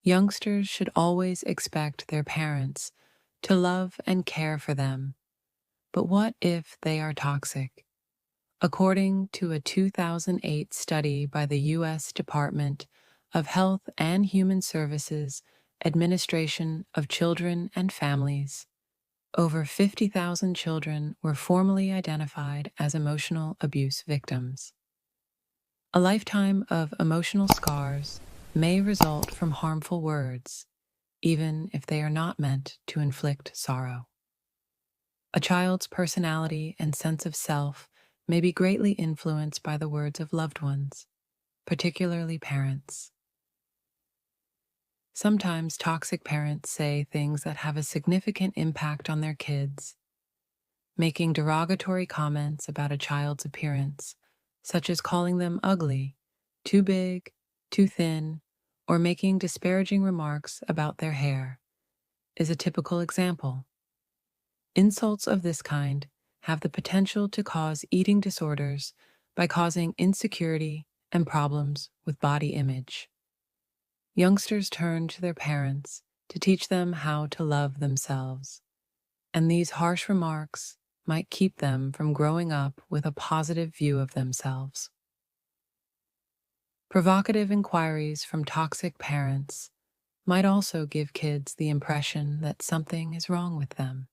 Youngsters should always expect their parents to love and care for them. But what if they are toxic? According to a 2008 study by the U.S. Department of Health and Human Services Administration of Children and Families, over 50,000 children were formally identified as emotional abuse victims. A lifetime of emotional scars may result from harmful words, even if they are not meant to inflict sorrow. A child's personality and sense of self may be greatly influenced by the words of loved ones, particularly parents. Sometimes toxic parents say things that have a significant impact on their kids, making derogatory comments about a child's appearance, such as calling them ugly, too big, too thin, or making disparaging remarks about their hair, is a typical example. Insults of this kind have the potential to cause eating disorders by causing insecurity and problems with body image. Youngsters turn to their parents to teach them how to love themselves, and these harsh remarks might keep them from growing up with a positive view of themselves. Provocative inquiries from toxic parents might also give kids the impression that something is wrong with them.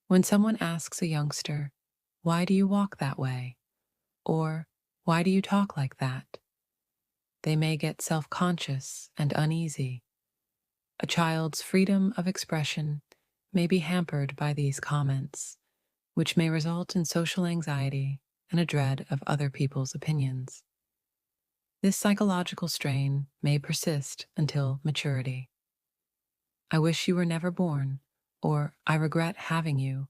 When someone asks a youngster, "Why do you walk that way?" or "Why do you talk like that?" they may get self-conscious and uneasy. A child's freedom of expression may be hampered by these comments, which may result in social anxiety and a dread of other people's opinions. This psychological strain may persist until maturity. "I wish you were never born," or "I regret having you,"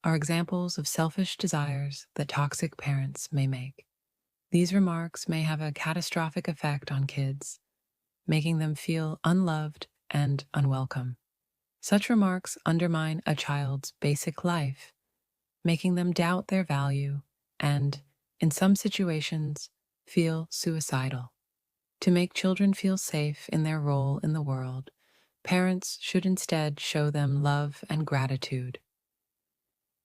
are examples of selfish desires that toxic parents may make. These remarks may have a catastrophic effect on kids, making them feel unloved and unwelcome. Such remarks undermine a child's basic life, making them doubt their value and, in some situations, feel suicidal. To make children feel safe in their role in the world, parents should instead show them love and gratitude.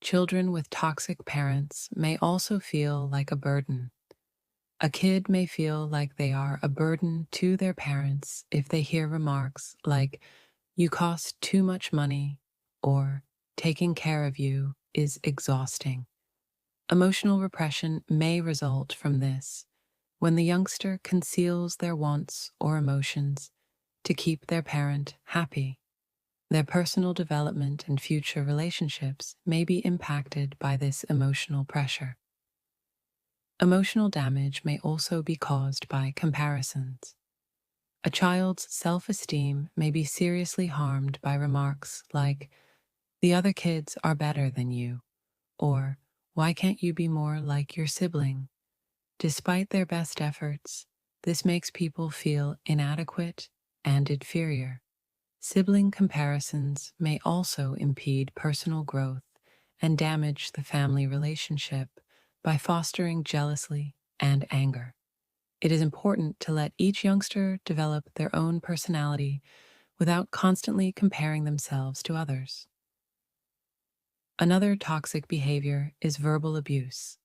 Children with toxic parents may also feel like a burden. A kid may feel like they are a burden to their parents if they hear remarks like, "You cost too much money," or "Taking care of you is exhausting." Emotional repression may result from this when the youngster conceals their wants or emotions to keep their parent happy. Their personal development and future relationships may be impacted by this emotional pressure. Emotional damage may also be caused by comparisons. A child's self-esteem may be seriously harmed by remarks like, "The other kids are better than you," or "Why can't you be more like your sibling?" Despite their best efforts, this makes people feel inadequate and inferior. Sibling comparisons may also impede personal growth and damage the family relationship by fostering jealousy and anger. It is important to let each youngster develop their own personality without constantly comparing themselves to others. Another toxic behavior is verbal abuse,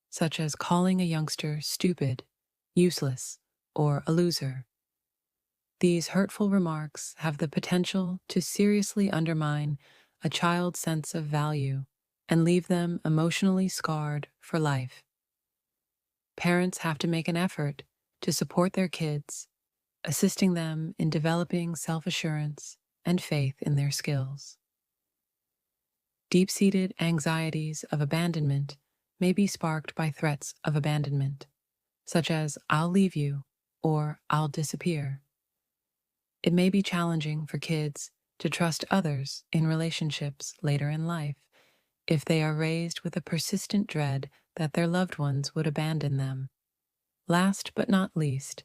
such as calling a youngster stupid, useless, or a loser. These hurtful remarks have the potential to seriously undermine a child's sense of value and leave them emotionally scarred for life. Parents have to make an effort to support their kids, assisting them in developing self-assurance and faith in their skills. Deep-seated anxieties of abandonment may be sparked by threats of abandonment, such as "I'll leave you" or "I'll disappear." It may be challenging for kids to trust others in relationships later in life if they are raised with a persistent dread that their loved ones would abandon them. Last but not least,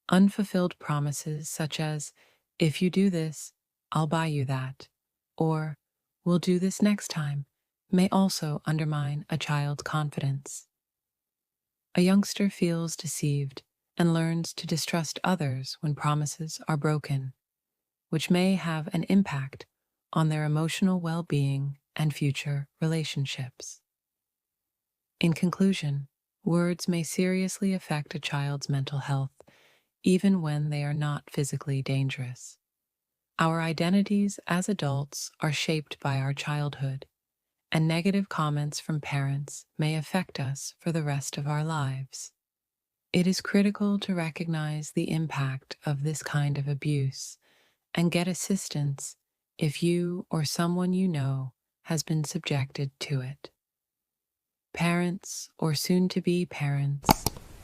unfulfilled promises such as, "If you do this, I'll buy you that," or "We'll do this next time," may also undermine a child's confidence. A youngster feels deceived and learns to distrust others when promises are broken, which may have an impact on their emotional well being and future relationships. In conclusion, words may seriously affect a child's mental health even when they are not physically dangerous. Our identities as adults are shaped by our childhood, and negative comments from parents may affect us for the rest of our lives. It is critical to recognize the impact of this kind of abuse and get assistance if you or someone you know has been subjected to it. Parents or soon to be parents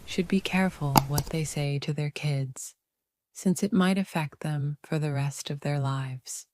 should be careful what they say to their kids, since it might affect them for the rest of their lives.